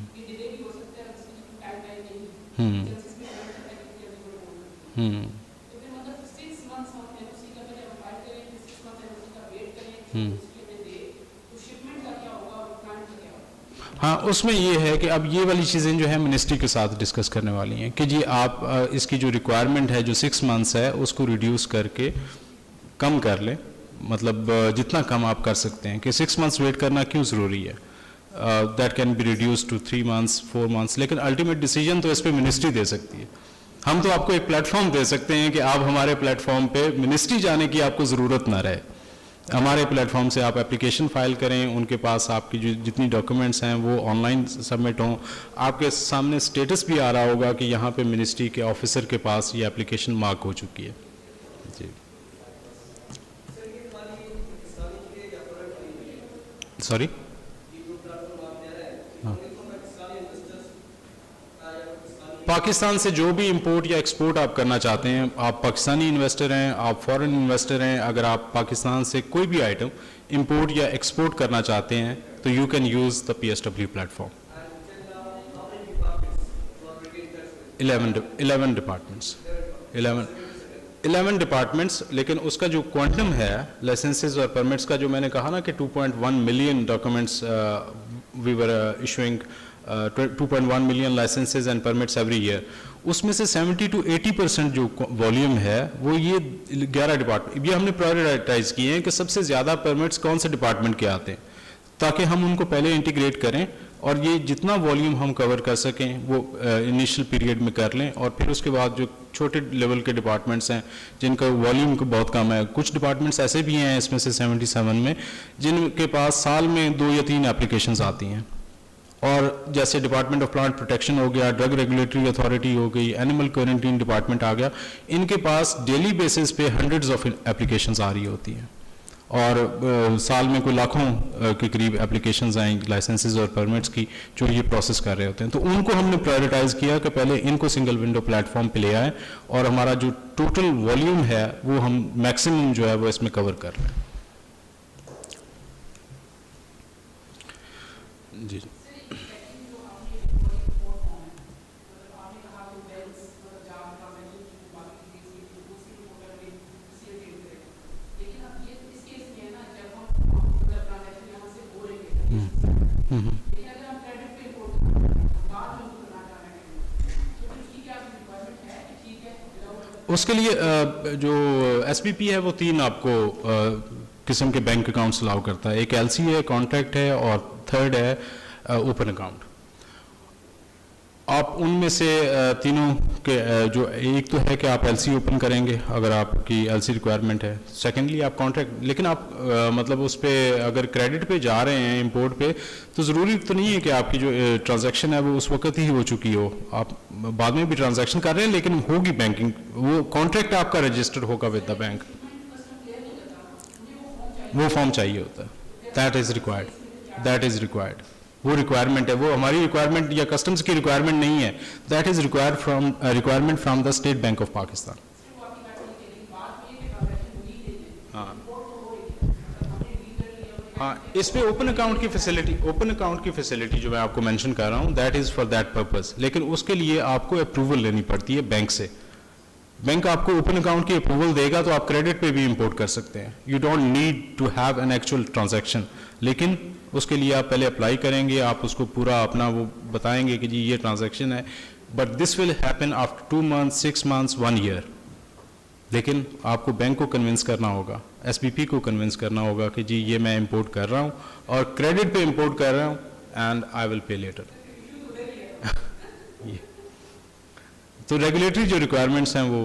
हम्म हाँ, उसमें ये है कि अब ये वाली चीज़ें जो है मिनिस्ट्री के साथ डिस्कस करने वाली हैं कि जी आप इसकी जो रिक्वायरमेंट है जो 6 मंथ्स है उसको रिड्यूस करके कम कर लें, मतलब जितना कम आप कर सकते हैं कि 6 मंथ्स वेट करना क्यों ज़रूरी है, that can be reduce to 3 months 4 months, लेकिन अल्टीमेट डिसीजन तो इस पर मिनिस्ट्री दे सकती है। हम तो आपको एक प्लेटफॉर्म दे सकते हैं कि आप हमारे प्लेटफॉर्म पे मिनिस्ट्री जाने की आपको ज़रूरत ना रहे, हमारे प्लेटफॉर्म से आप एप्लीकेशन फाइल करें, उनके पास आपकी जो जितनी डॉक्यूमेंट्स हैं वो ऑनलाइन सबमिट हों, आपके सामने स्टेटस भी आ रहा होगा कि यहाँ पे मिनिस्ट्री के ऑफिसर के पास ये एप्लीकेशन मार्क हो चुकी है। जी सॉरी पाकिस्तान से जो भी इंपोर्ट या एक्सपोर्ट आप करना चाहते हैं, आप पाकिस्तानी इन्वेस्टर हैं, आप फॉरेन इन्वेस्टर हैं, अगर आप पाकिस्तान से कोई भी आइटम इंपोर्ट या एक्सपोर्ट करना चाहते हैं तो you can use the PSW platform. 11 departments, 11 departments, लेकिन उसका जो क्वांटम है लाइसेंसेज और परमिट्स का, जो मैंने कहा ना कि 2.1 million documents we were issuing 2.1 million licenses and permits every year, उसमें से 70 to 80% जो वॉल्यूम है वो ये 11 डिपार्टमेंट, ये हमने प्रायोरिटाइज किए हैं कि सबसे ज़्यादा परमिट्स कौन से डिपार्टमेंट के आते हैं, ताकि हम उनको पहले इंटीग्रेट करें और ये जितना वॉल्यूम हम कवर कर सकें वो इनिशियल पीरियड में कर लें, और फिर उसके बाद जो छोटे लेवल के डिपार्टमेंट्स हैं जिनका वॉल्यूम बहुत कम है, कुछ डिपार्टमेंट्स ऐसे भी हैं इसमें से 77 में जिनके पास साल में 2 या 3 एप्लीकेशंस आती हैं, और जैसे डिपार्टमेंट ऑफ प्लांट प्रोटेक्शन हो गया, ड्रग रेगुलेटरी अथॉरिटी हो गई, एनिमल क्वारंटीन डिपार्टमेंट आ गया, इनके पास डेली बेसिस पे हंड्रेड्स ऑफ एप्लीकेशंस आ रही होती हैं, और साल में कोई लाखों के करीब एप्लीकेशंस आएंगी लाइसेंसेज और परमिट्स की जो ये प्रोसेस कर रहे होते हैं। तो उनको हमने प्रायोरिटाइज किया कि पहले इनको सिंगल विंडो प्लेटफॉर्म पे ले आए और हमारा जो टोटल वॉल्यूम है वो हम मैक्सिमम जो है वो इसमें कवर कर रहे हैं। जी उसके लिए जो SBP है वो 3 आपको किस्म के बैंक अकाउंट्स अलाउ करता है, एक LC है, कॉन्ट्रैक्ट है, और थर्ड है ओपन अकाउंट। आप उनमें से तीनों के जो एक तो है कि आप LC ओपन करेंगे अगर आपकी LC रिक्वायरमेंट है, सेकेंडली आप कॉन्ट्रैक्ट, लेकिन आप मतलब उस पर अगर क्रेडिट पे जा रहे हैं इंपोर्ट पे तो ज़रूरी तो नहीं है कि आपकी जो ट्रांजैक्शन है वो उस वक्त ही हो चुकी हो, आप बाद में भी ट्रांजैक्शन कर रहे हैं लेकिन होगी बैंकिंग, वो कॉन्ट्रैक्ट आपका रजिस्टर्ड होगा विद द बैंक, वो फॉर्म चाहिए होता है, दैट इज़ रिक्वायर्ड, वो रिक्वायरमेंट है, वो हमारी रिक्वायरमेंट या कस्टम्स की रिक्वायरमेंट नहीं है, that is requirement from the state bank of Pakistan. हाँ, इस पे ओपन अकाउंट की फैसिलिटी जो मैं आपको मेंशन कर रहा हूँ that is for that purpose, लेकिन उसके लिए आपको अप्रूवल लेनी पड़ती है बैंक से। बैंक आपको ओपन अकाउंट की अप्रूवल देगा तो आप क्रेडिट पे भी इंपोर्ट कर सकते हैं, you don't need to have an actual transaction, लेकिन उसके लिए आप पहले अप्लाई करेंगे, आप उसको पूरा अपना वो बताएंगे कि जी ये ट्रांजैक्शन है, but this will happen after 2 months, 6 months, 1 year, लेकिन आपको बैंक को कन्विंस करना होगा, SBP को कन्विंस करना होगा कि जी ये मैं इंपोर्ट कर रहा हूँ और क्रेडिट पे इंपोर्ट कर रहा हूँ and I will pay later. तो रेगुलेटरी जो रिक्वायरमेंट्स हैं वो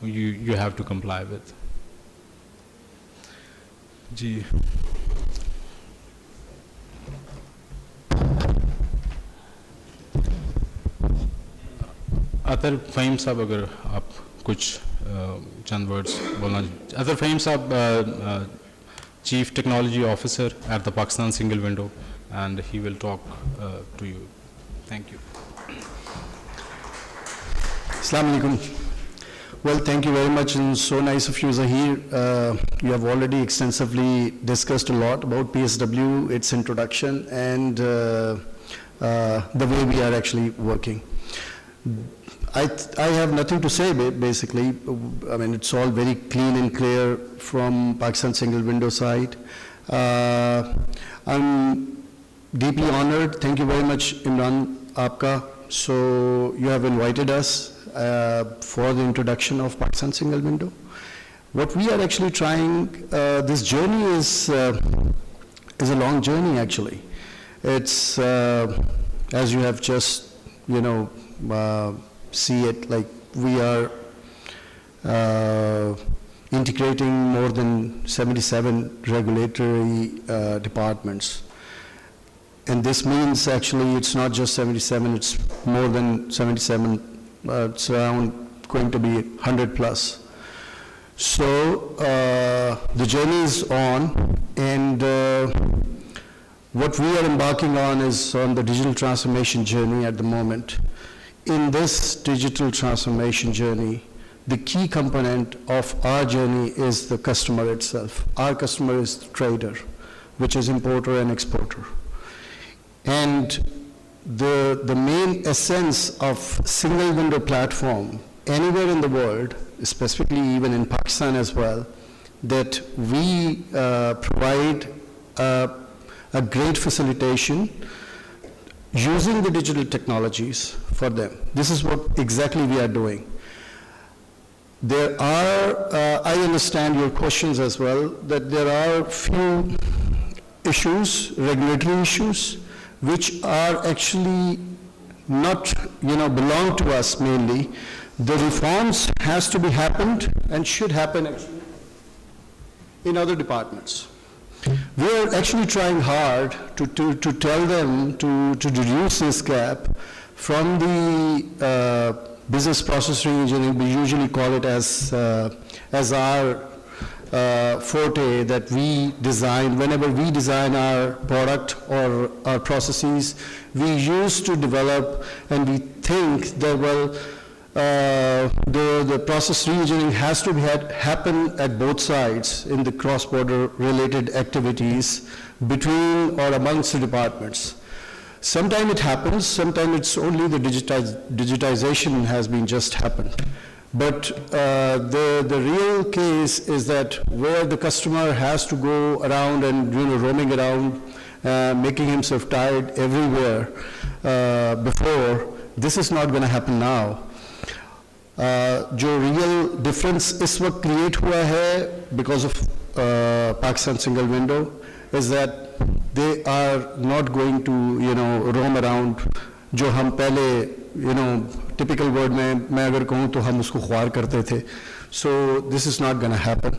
you have to comply with. जी अतर फ़हीम साहब, अगर आप कुछ चंद वर्ड्स बोलना। अतर फ़हीम साहब chief technology officer at the Pakistan single window and he will talk to you. Thank you. Assalamu alaikum. Well, thank you very much, and so nice of you, Zahir. You have already extensively discussed a lot about PSW, its introduction, and the way we are actually working. I have nothing to say, basically. I mean, it's all very clean and clear from Pakistan Single Window side. I'm deeply honored. Thank you very much, Imran Aapka. So you have invited us for the introduction of Pakistan Single Window. What we are actually trying, this journey is a long journey actually. It's, as you have just, see it, like we are integrating more than 77 regulatory departments. And this means actually it's not just 77, it's more than 77, it's around going to be 100 plus. So the journey is on, and what we are embarking on is on the digital transformation journey at the moment. in this digital transformation journey, the key component of our journey is the customer itself. Our customer is the trader, which is importer and exporter. And the main essence of single window platform anywhere in the world, specifically even in Pakistan as well, that we provide a great facilitation using the digital technologies for them. This is what exactly we are doing. There are, I understand your questions as well, that there are few issues, regulatory issues, which are actually not, belong to us mainly. The reforms has to be happened and should happen actually in other departments. We are actually trying hard to tell them to reduce this gap from the business process reengineering. We usually call it as our forte, that we design, whenever we design our product or our processes, we used to develop, and we think that, well, the process reengineering has to happen at both sides in the cross-border related activities between or amongst the departments. Sometimes it happens, sometimes it's only the digitization has been just happened. But the real case is that where the customer has to go around and roaming around, making himself tired everywhere before, this is not going to happen now. जो real difference इस वक्त create हुआ है because of Pakistan single window is that they are not going to roam around. जो हम पहले typical word में मैं अगर कहूँ तो हम उसको ख्वार करते थे. So this is not going to happen.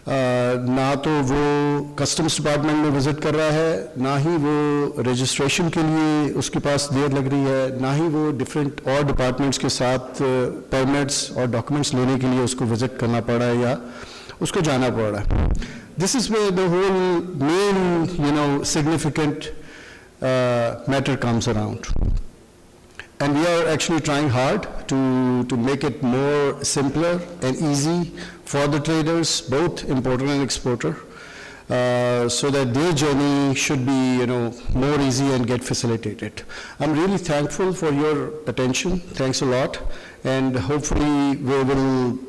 ना तो वो कस्टम्स डिपार्टमेंट में विजिट कर रहा है, ना ही वो रजिस्ट्रेशन के लिए उसके पास देर लग रही है, ना ही वो डिफरेंट और डिपार्टमेंट्स के साथ परमिट्स और डॉक्यूमेंट्स लेने के लिए उसको विजिट करना पड़ रहा है या उसको जाना पड़ रहा है. This is where the whole main significant matter comes around. And we are actually trying hard to make it more simpler and easy for the traders, both importer and exporter, so that their journey should be, more easy and get facilitated. I'm really thankful for your attention. Thanks a lot. And hopefully we will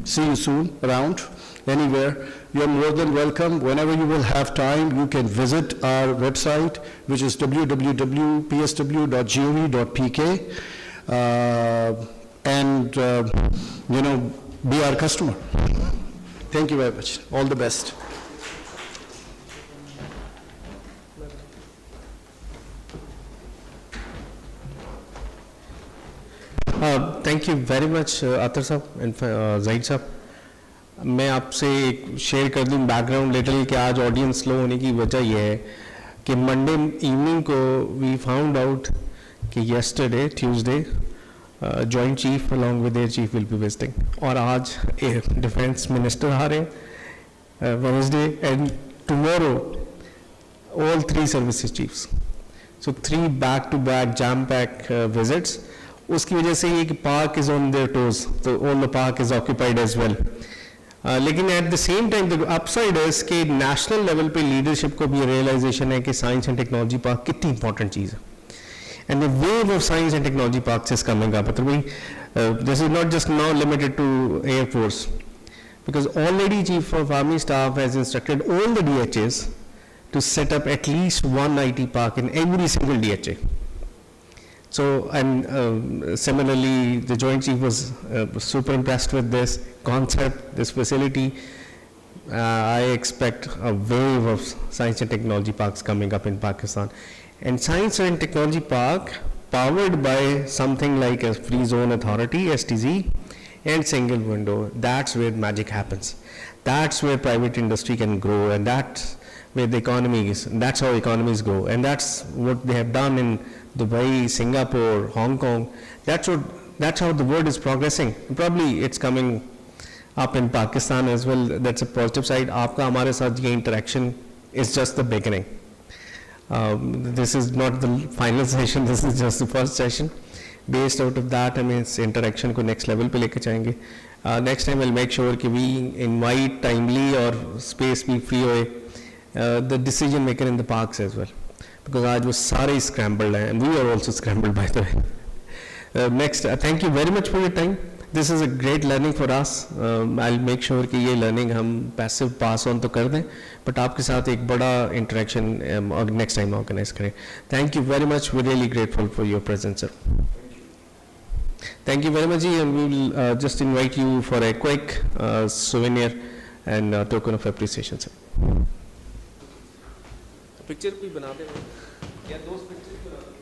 see you soon around, anywhere. You're more than welcome. Whenever you will have time, you can visit our website, which is www.psw.gov.pk, and, be our customer. Thank you very much. All the best. Thank you very much, Atar Sahab and Zaid Sahab. मैं आपसे एक share कर दूं background little कि आज audience slow होने की वजह यह है कि मंडे इवनिंग को वी फाउंड आउट कि yesterday Tuesday joint chief along with their chief will be visiting और आज डिफेंस मिनिस्टर आ रहे हैं Wednesday and tomorrow all 3 services chiefs. So 3 back to back jam pack visits. उसकी वजह से ये कि park is on their toes, तो all the park is occupied as well. लेकिन at the same time the upside है कि national level पे लीडरशिप को भी रियलाइजेशन है कि साइंस एंड टेक्नोलॉजी पार्क कितनी इंपॉर्टेंट चीज़ है. And the wave of science and technology parks is coming up. This is not just now limited to air force, because already chief of army staff has instructed all the DHAs to set up at least 1 IT park in every single DHA. So, and similarly, the Joint Chief was super impressed with this concept, this facility. I expect a wave of science and technology parks coming up in Pakistan. And science and technology park powered by something like a free zone authority, STZ, and single window. That's where magic happens. That's where private industry can grow, and that's where the economy is. And that's how economies grow. And that's what they have done in Dubai, Singapore, Hong Kong. That's how the world is progressing. Probably it's coming up in Pakistan as well. That's a positive side. Aapka hamare saath ye interaction is just the beginning. This is not the final session. This is just the first session. Based out of that हमें इस interaction को next level पे लेके जाएंगे. Next time will make sure कि we invite timely और space भी free होए the decision maker in the parks as well, because आज वो सारे स्क्रैम्बल्ड हैं, we are also scrambled by the way. Next, thank you very much for your time. This is a great learning for us. I'll make sure कि ये learning हम passive pass on तो कर दें, but आपके साथ एक बड़ा interaction next time organize करें. Thank you very much. We're really grateful for your presence, sir. Thank you very much, ji, and we will just invite you for a quick souvenir and token of appreciation, sir. Picture भी बना दें या दोस्त picture बना दें.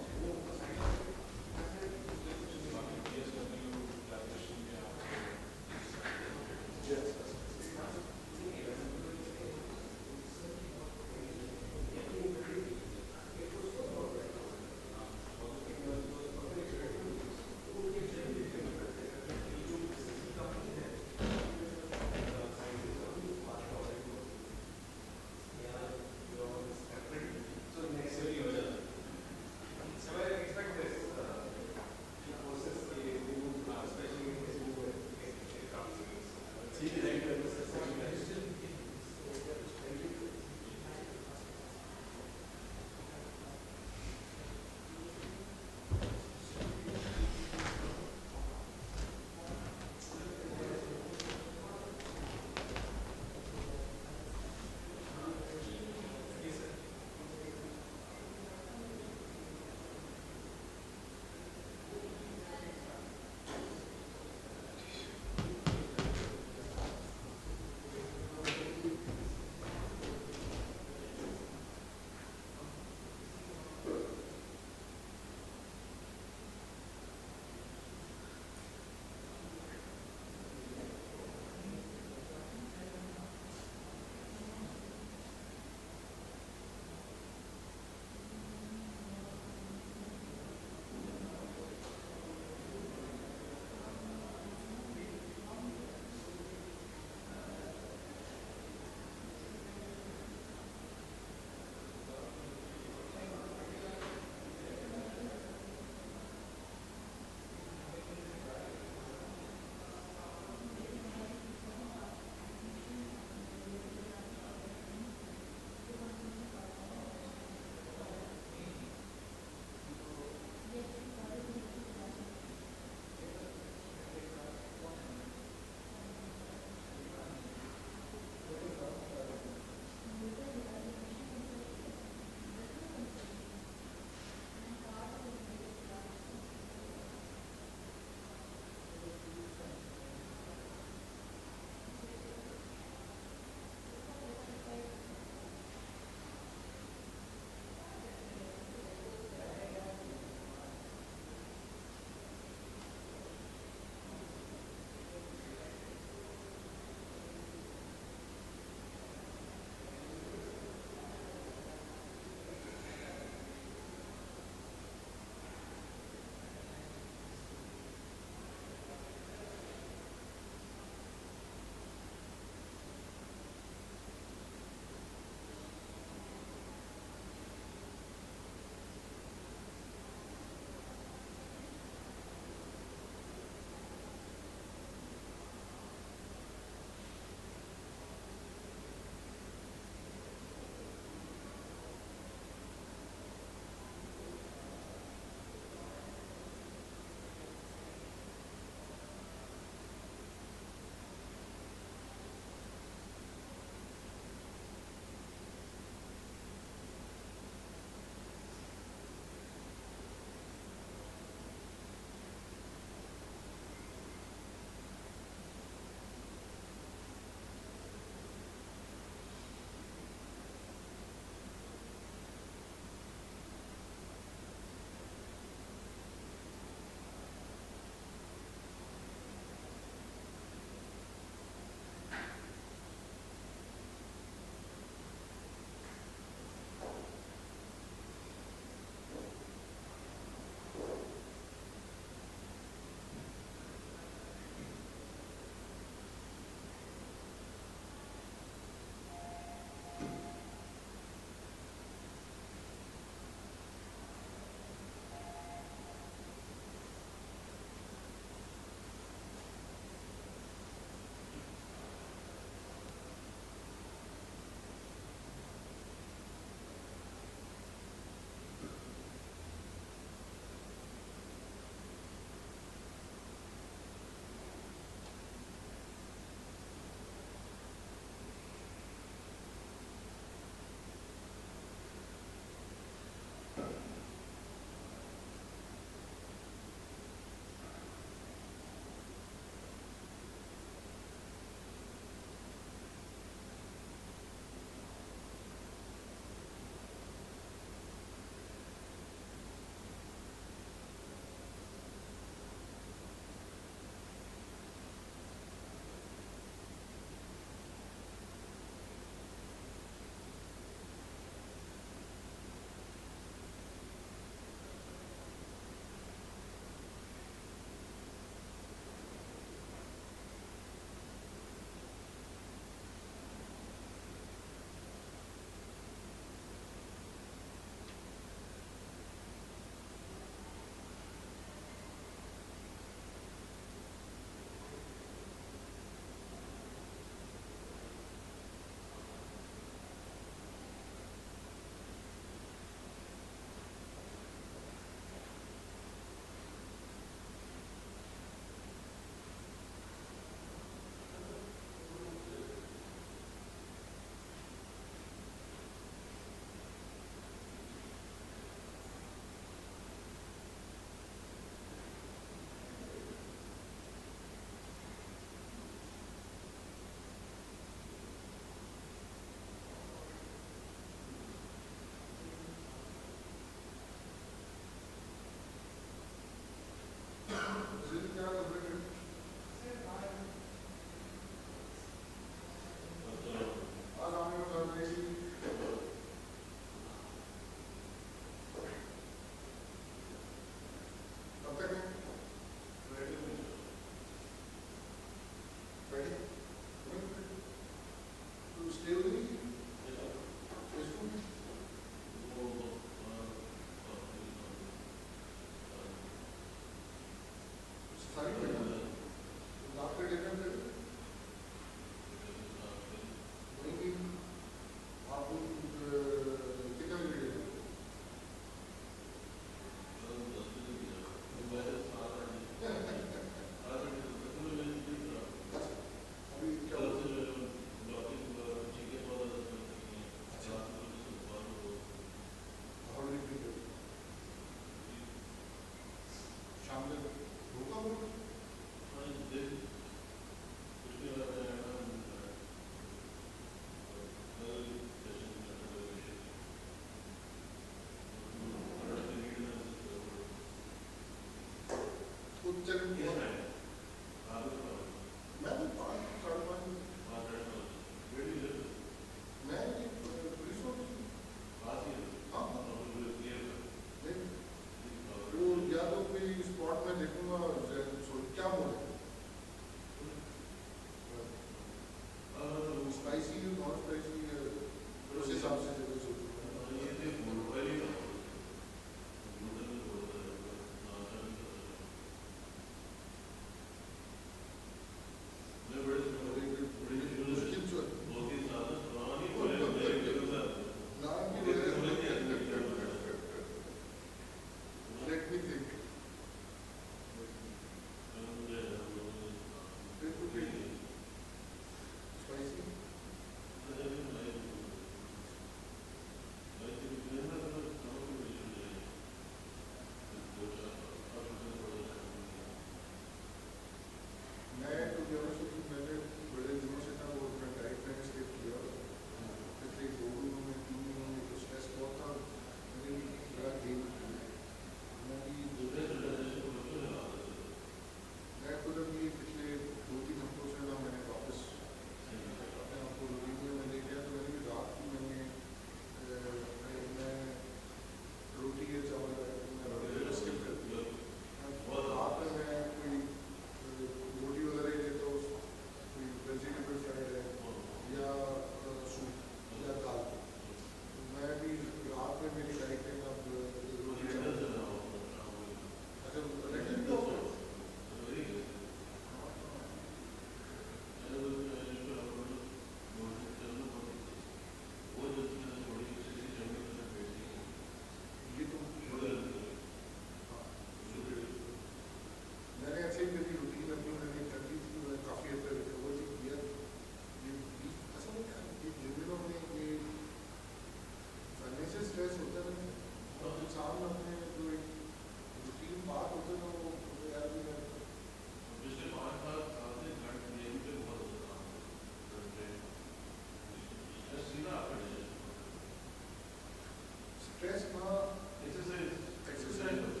Exercise